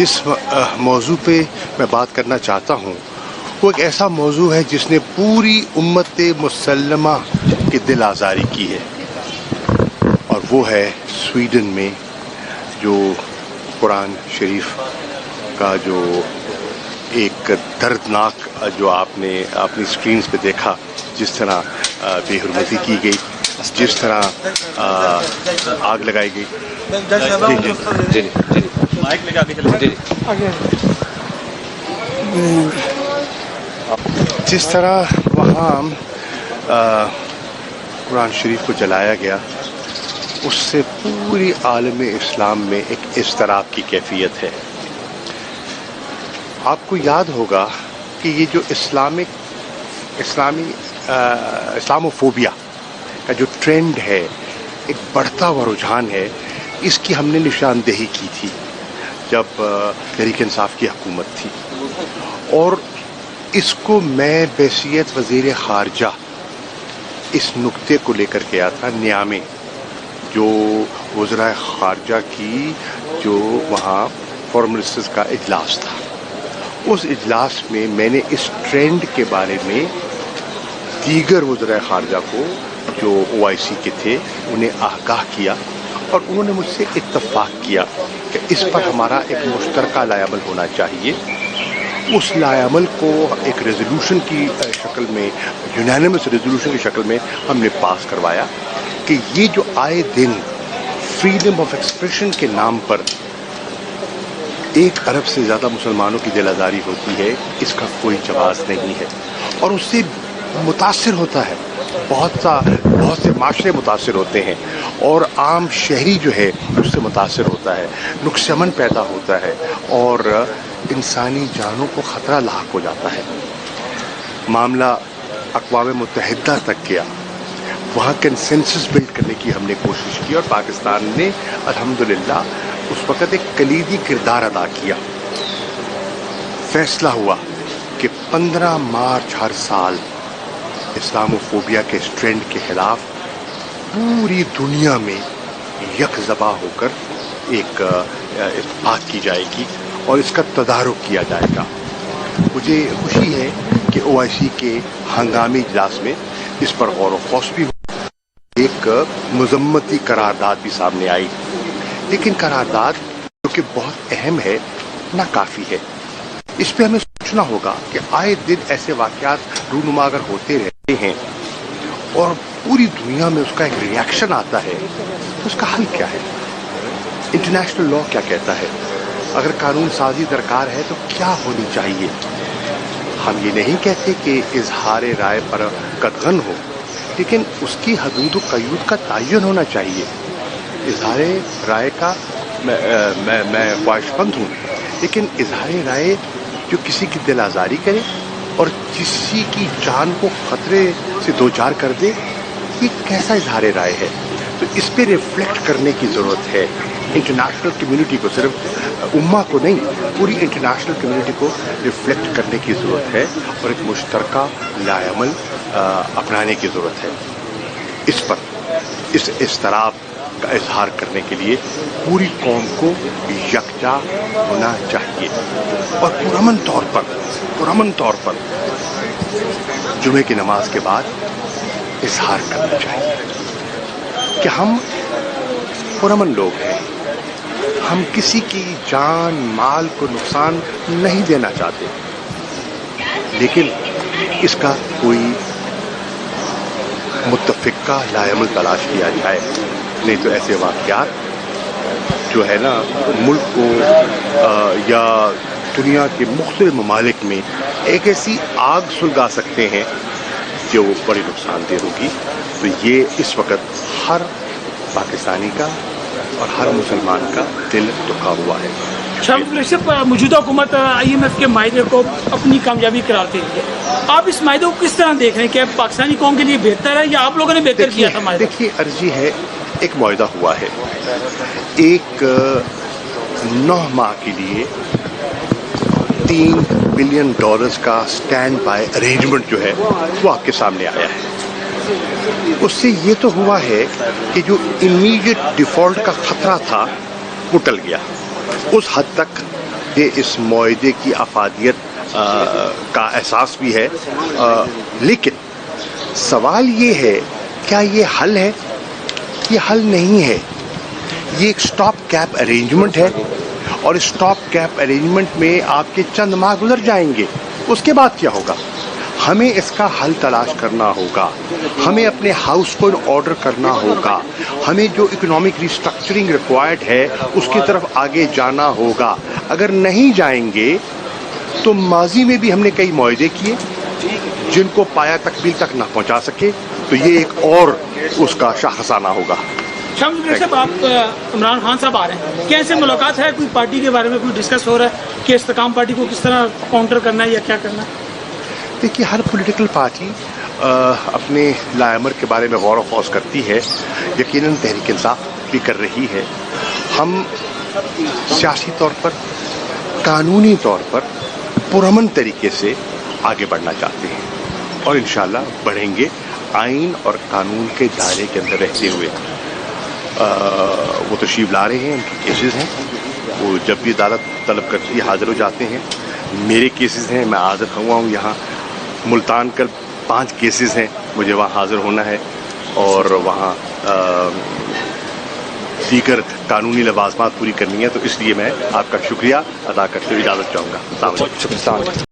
جس موضوع پہ میں بات کرنا چاہتا ہوں وہ ایک ایسا موضوع ہے جس نے پوری امت مسلمہ کی دل آزاری کی ہے، اور وہ ہے سویڈن میں جو قرآن شریف کا جو ایک دردناک جو آپ نے اپنی اسکرینز پہ دیکھا، جس طرح بے حرمتی کی گئی، جس طرح آگ لگائی گئی۔ جی مائک لے کے آگے چلیں۔ جس طرح وہاں قرآن شریف کو جلایا گیا، اس سے پوری عالم اسلام میں ایک اضطراب کی کیفیت ہے۔ آپ کو یاد ہوگا کہ یہ جو اسلاموفوبیا کا جو ٹرینڈ ہے، ایک بڑھتا ہوا رجحان ہے، اس کی ہم نے نشاندہی کی تھی جب تحریک انصاف کی حکومت تھی، اور اس کو میں بحیثیت وزیر خارجہ اس نقطے کو لے کر گیا تھا نیامے، جو وزراء خارجہ کی جو وہاں فورن منسٹرز کا اجلاس تھا۔ اس اجلاس میں میں نے اس ٹرینڈ کے بارے میں دیگر وزراء خارجہ کو جو OIC کے تھے انہیں آگاہ کیا، اور انہوں نے مجھ سے اتفاق کیا کہ اس پر ہمارا ایک مشترکہ لائحہ عمل ہونا چاہیے۔ اس لائحہ عمل کو ایک ریزولوشن کی شکل میں، یونینمس ریزولوشن کی شکل میں ہم نے پاس کروایا کہ یہ جو آئے دن فریڈم آف ایکسپریشن کے نام پر 1 ارب سے زیادہ مسلمانوں کی دل آزاری ہوتی ہے، اس کا کوئی جواز نہیں ہے، اور اس سے متاثر ہوتا ہے، بہت سے معاشرے متاثر ہوتے ہیں، اور عام شہری جو ہے اس سے متاثر ہوتا ہے، نقص امن پیدا ہوتا ہے، اور انسانی جانوں کو خطرہ لاحق ہو جاتا ہے۔ معاملہ اقوام متحدہ تک گیا، وہاں کنسنسس بلڈ کرنے کی ہم نے کوشش کی، اور پاکستان نے الحمدللہ اس وقت ایک کلیدی کردار ادا کیا۔ فیصلہ ہوا کہ 15 مارچ ہر سال اسلاموفوبیا کے اس ٹرینڈ کے خلاف پوری دنیا میں یک زباں ہو کر ایک بات کی جائے گی اور اس کا تدارک کیا جائے گا۔ مجھے خوشی ہے کہ OIC کے ہنگامی اجلاس میں اس پر غور و خوض بھی ہوا، ایک مذمتی قرارداد بھی سامنے آئی، لیکن قرارداد جو کہ بہت اہم ہے ناکافی ہے۔ اس پہ ہمیں سوچنا ہوگا کہ آئے دن ایسے واقعات رونما اگر ہوتے رہتے ہیں اور پوری دنیا میں اس کا ایک ری ایکشن آتا ہے، تو اس کا حل کیا ہے؟ انٹرنیشنل لا کیا کہتا ہے؟ اگر قانون سازی درکار ہے تو کیا ہونی چاہیے؟ ہم یہ نہیں کہتے کہ اظہار رائے پر قدغن ہو، لیکن اس کی حدود و قیود کا تعین ہونا چاہیے۔ اظہار رائے کا میں خواہش مند ہوں، لیکن اظہار رائے جو کسی کی دل آزاری کرے اور کسی کی جان کو خطرے سے دوچار کر دے، یہ کیسا اظہار رائے ہے؟ تو اس پہ ریفلیکٹ کرنے کی ضرورت ہے۔ انٹرنیشنل کمیونٹی کو، صرف امہ کو نہیں، پوری انٹرنیشنل کمیونٹی کو ریفلیکٹ کرنے کی ضرورت ہے، اور ایک مشترکہ لائحہ عمل اپنانے کی ضرورت ہے۔ اس پر اس اضطراب کا اظہار کرنے کے لیے پوری قوم کو یکجا ہونا چاہیے، اور پرامن طور پر جمعے کی نماز کے بعد اظہار کرنا چاہیے کہ ہم پرامن لوگ ہیں، ہم کسی کی جان مال کو نقصان نہیں دینا چاہتے، لیکن اس کا کوئی متفقہ لائحہ عمل تلاش کیا جائے، نہیں تو ایسے واقعات جو ہے نا ملک کو یا دنیا کے مختلف ممالک میں ایک ایسی آگ سلگا سکتے ہیں جو بڑی نقصان دہ ہوگی۔ تو یہ اس وقت ہر پاکستانی کا اور ہر مسلمان کا دل دکھا ہوا ہے۔ موجودہ حکومت IMF کے معاہدے کو اپنی کامیابی قرار دے رہی ہے، آپ اس معاہدے کو کس طرح دیکھ رہے ہیں؟ کہ پاکستانی قوم کے لیے بہتر ہے یا آپ لوگوں نے بہتر کیا تھا معاہدہ؟ دیکھیے، عرضی ہے، ایک معاہدہ ہوا ہے، ایک 9 ماہ کے لیے $3 بلین کا سٹینڈ بائی ارینجمنٹ جو ہے وہ آپ کے سامنے آیا ہے۔ اس سے یہ تو ہوا ہے کہ جو امیڈیٹ ڈیفالٹ کا خطرہ تھا وہ ٹل گیا، اس حد تک کہ اس معاہدے کی افادیت کا احساس بھی ہے، لیکن سوال یہ ہے کیا یہ حل ہے؟ یہ حل نہیں ہے، یہ ایک سٹاپ کیپ ارینجمنٹ ہے، اور اس سٹاپ کیپ ارینجمنٹ میں آپ کے چند ماہ گزر جائیں گے، اس کے بعد کیا ہوگا؟ ہمیں اس کا حل تلاش کرنا ہوگا، ہمیں اپنے ہاؤس کو آرڈر کرنا ہوگا، ہمیں جو اکنامک ریسٹرکچرنگ ریکوائرڈ ہے اس کی طرف آگے جانا ہوگا۔ اگر نہیں جائیں گے تو ماضی میں بھی ہم نے کئی معاہدے کیے جن کو پایا تکمیل تک نہ پہنچا سکے، تو یہ ایک اور اس کا شاخسانہ ہوگا۔ شمس بریک صاحب، آپ عمران خان صاحب آ رہے ہیں، کیا ایسے ملاقات ہے؟ کوئی پارٹی کے بارے میں کوئی ڈسکس ہو رہا ہے کہ استحکام پارٹی کو کس طرح کاؤنٹر کرنا ہے یا کیا کرنا ہے؟ دیکھیے، ہر پولیٹیکل پارٹی اپنے لائمر کے بارے میں غور و خوض کرتی ہے، یقیناً تحریک انصاف بھی کر رہی ہے۔ ہم سیاسی طور پر، قانونی طور پر پرامن طریقے سے آگے بڑھنا چاہتے ہیں، اور انشاءاللہ بڑھیں گے، آئین اور قانون کے دائرے کے اندر رہتے ہوئے۔ وہ تشریف لا رہے ہیں، ان کے کیسز ہیں، وہ جب بھی عدالت طلب کرتی ہے حاضر ہو جاتے ہیں۔ میرے کیسز ہیں، میں حاضر ہوا ہوں یہاں ملتان کل 5 کیسز ہیں، مجھے وہاں حاضر ہونا ہے، اور وہاں دیگر قانونی لوازمات پوری کرنی ہے، تو اس لیے میں آپ کا شکریہ ادا کرتے ہوئے اجازت چاہوں گا۔ السلام علیکم۔